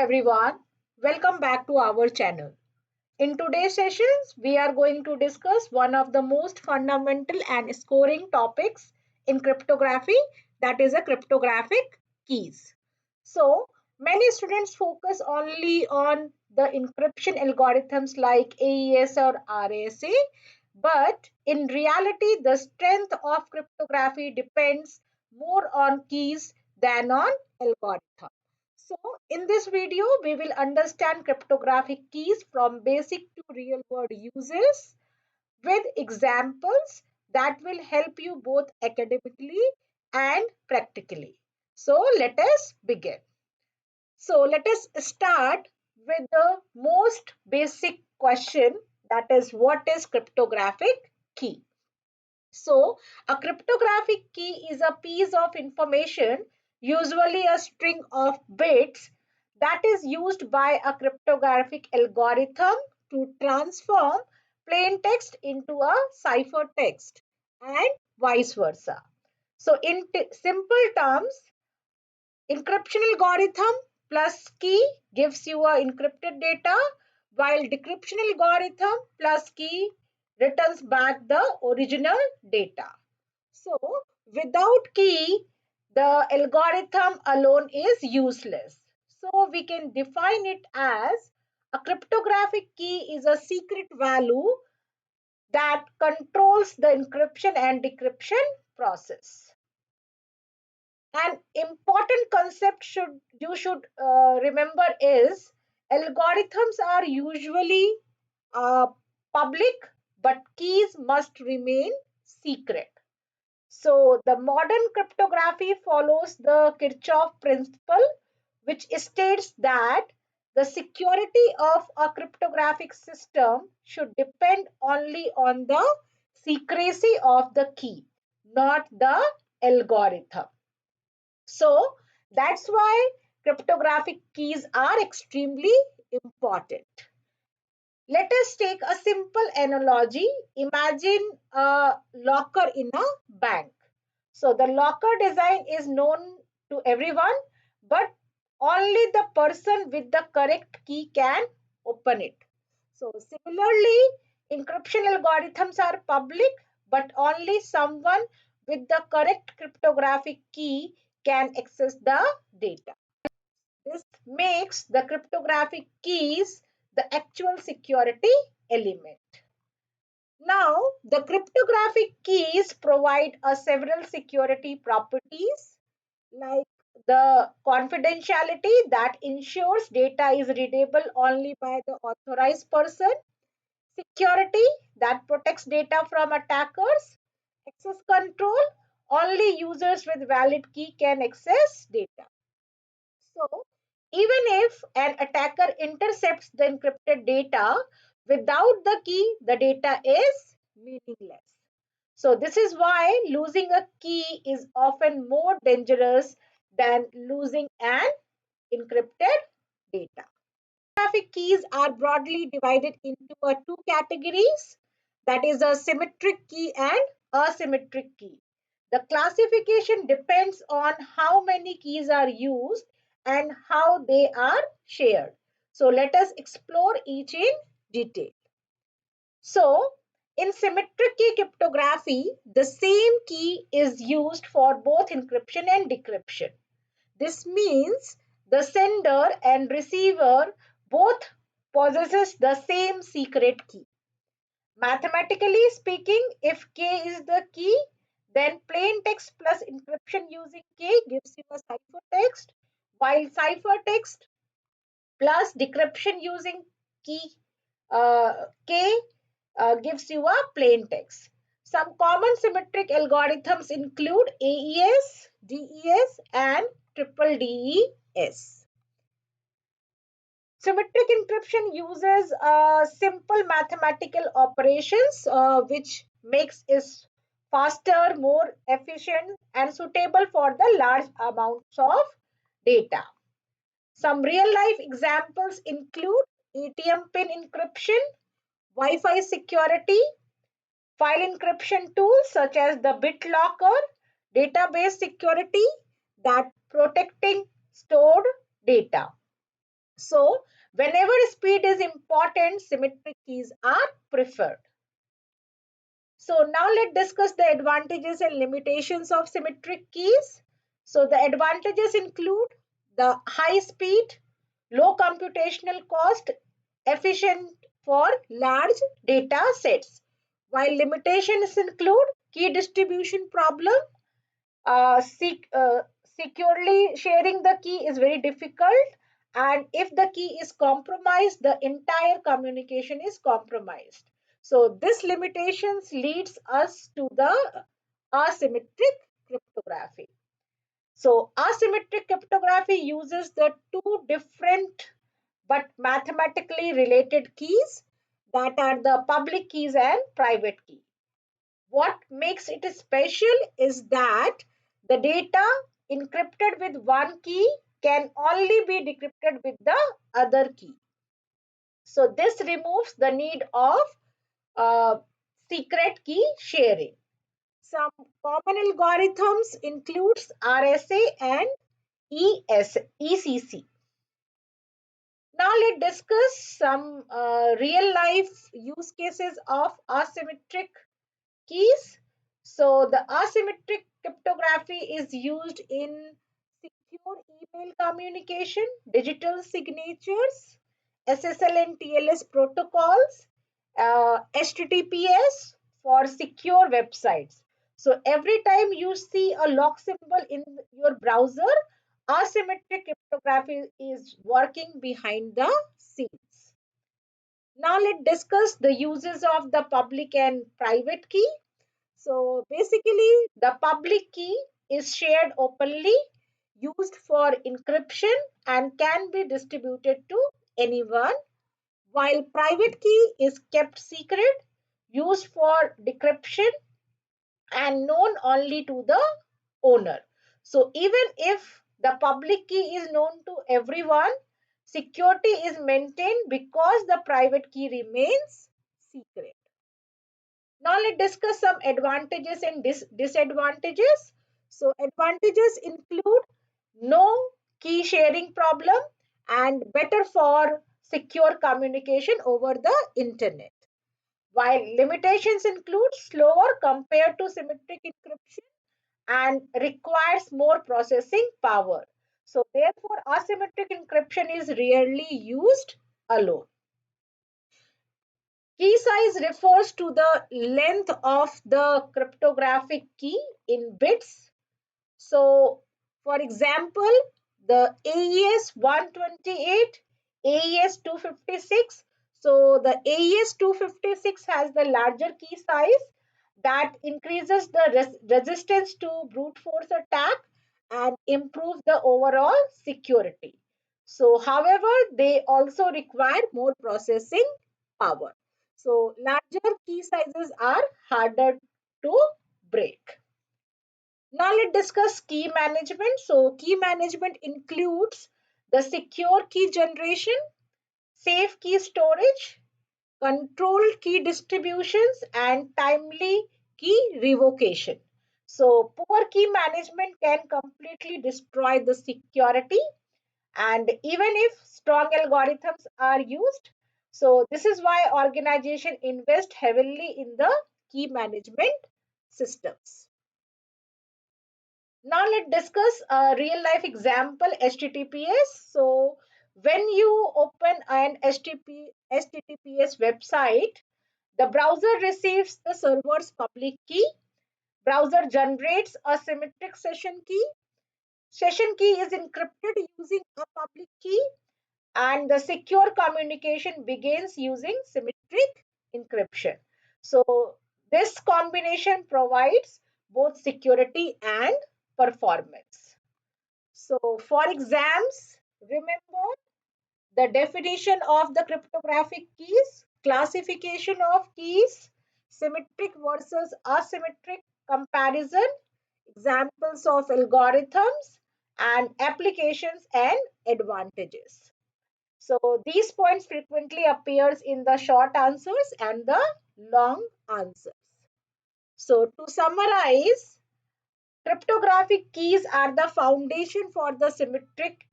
everyone, welcome back to our channel. In today's sessions, we are going to discuss one of the most fundamental and scoring topics in cryptography, that is a cryptographic keys. So, many students focus only on the encryption algorithms like AES or RSA, but in reality, the strength of cryptography depends more on keys than on algorithms. So, in this video, we will understand cryptographic keys from basic to real world uses with examples that will help you both academically and practically. So, let us begin. So, let us start with the most basic question, that is, what is cryptographic key? So, a cryptographic key is a piece of information, usually a string of bits, that is used by a cryptographic algorithm to transform plain text into a ciphertext and vice versa. So, in simple terms, encryption algorithm plus key gives you a encrypted data, while decryption algorithm plus key returns back the original data. So, without key, the algorithm alone is useless. So, we can define it as a cryptographic key is a secret value that controls the encryption and decryption process. An important concept you should remember is algorithms are usually public, but keys must remain secret. So the modern cryptography follows the Kirchhoff principle, which states that the security of a cryptographic system should depend only on the secrecy of the key, not the algorithm. So that's why cryptographic keys are extremely important. Let us take a simple analogy. Imagine a locker in a bank. So the locker design is known to everyone, but only the person with the correct key can open it. So similarly, encryption algorithms are public, but only someone with the correct cryptographic key can access the data. This makes the cryptographic keys the actual security element. Now, the cryptographic keys provide several security properties like the confidentiality that ensures data is readable only by the authorized person, security that protects data from attackers, access control, only users with valid key can access data. So, even if an attacker intercepts the encrypted data, without the key, the data is meaningless. So, this is why losing a key is often more dangerous than losing an encrypted data. Cryptographic keys are broadly divided into two categories, that is a symmetric key and asymmetric key. The classification depends on how many keys are used and how they are shared. So let us explore each in detail. So in symmetric key cryptography, the same key is used for both encryption and decryption. This means the sender and receiver both possesses the same secret key. Mathematically speaking, if K is the key, then plain text plus encryption using K gives you a ciphertext, while ciphertext plus decryption using key K gives you a plain text. Some common symmetric algorithms include AES, DES, and triple DES. Symmetric encryption uses simple mathematical operations which makes it faster, more efficient, and suitable for the large amounts of data. Some real-life examples include ATM pin encryption, Wi-Fi security, file encryption tools such as the BitLocker, database security that protecting stored data. So whenever speed is important, symmetric keys are preferred. So now let's discuss the advantages and limitations of symmetric keys. So the advantages include the high speed, low computational cost, efficient for large data sets. While limitations include key distribution problem, uh, sec- uh, securely sharing the key is very difficult, and if the key is compromised, the entire communication is compromised. So this limitations leads us to the asymmetric cryptography. So asymmetric cryptography uses the two different but mathematically related keys, that are the public keys and private key. What makes it special is that the data encrypted with one key can only be decrypted with the other key. So this removes the need of uh, secret key sharing. Some common algorithms includes RSA and ECC. Now let's discuss some real life use cases of asymmetric keys. So the asymmetric cryptography is used in secure email communication, digital signatures, SSL and TLS protocols, HTTPS for secure websites. So every time you see a lock symbol in your browser, asymmetric cryptography is working behind the scenes. Now let's discuss the uses of the public and private key. So basically, the public key is shared openly, used for encryption, and can be distributed to anyone, while private key is kept secret, used for decryption, and known only to the owner. So even if the public key is known to everyone, security is maintained because the private key remains secret. Now let's discuss some advantages and disadvantages. So advantages include no key sharing problem and better for secure communication over the internet. While limitations include slower compared to symmetric encryption and requires more processing power. So therefore asymmetric encryption is rarely used alone. Key size refers to the length of the cryptographic key in bits. So, for example, the AES 128, AES 256. So, the AES 256 has the larger key size that increases the resistance to brute force attack and improves the overall security. So, however, they also require more processing power. So, larger key sizes are harder to break. Now let's discuss key management. So key management includes the secure key generation, safe key storage, controlled key distributions, and timely key revocation. So poor key management can completely destroy the security, and even if strong algorithms are used. So this is why organization invest heavily in the key management systems. Now let's discuss a real life example, HTTPS. So when you open an HTTPS website, the browser receives the server's public key. Browser generates a symmetric session key. Session key is encrypted using a public key, and the secure communication begins using symmetric encryption. So this combination provides both security and performance. So for exams, remember the definition of the cryptographic keys, classification of keys, symmetric versus asymmetric comparison, examples of algorithms, and applications and advantages. So these points frequently appears in the short answers and the long answers. So to summarize, cryptographic keys are the foundation for the symmetric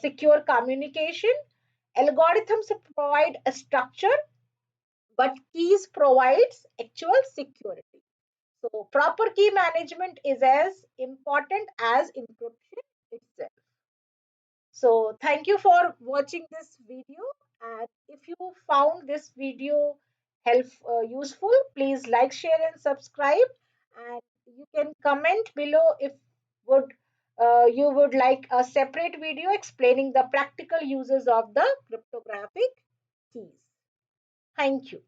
secure communication. Algorithms provide a structure, but keys provides actual security. So proper key management is as important as encryption itself. So thank you for watching this video. And if you found this video useful, please like, share, and subscribe. And you can comment below if would you would like a separate video explaining the practical uses of the cryptographic keys. Thank you.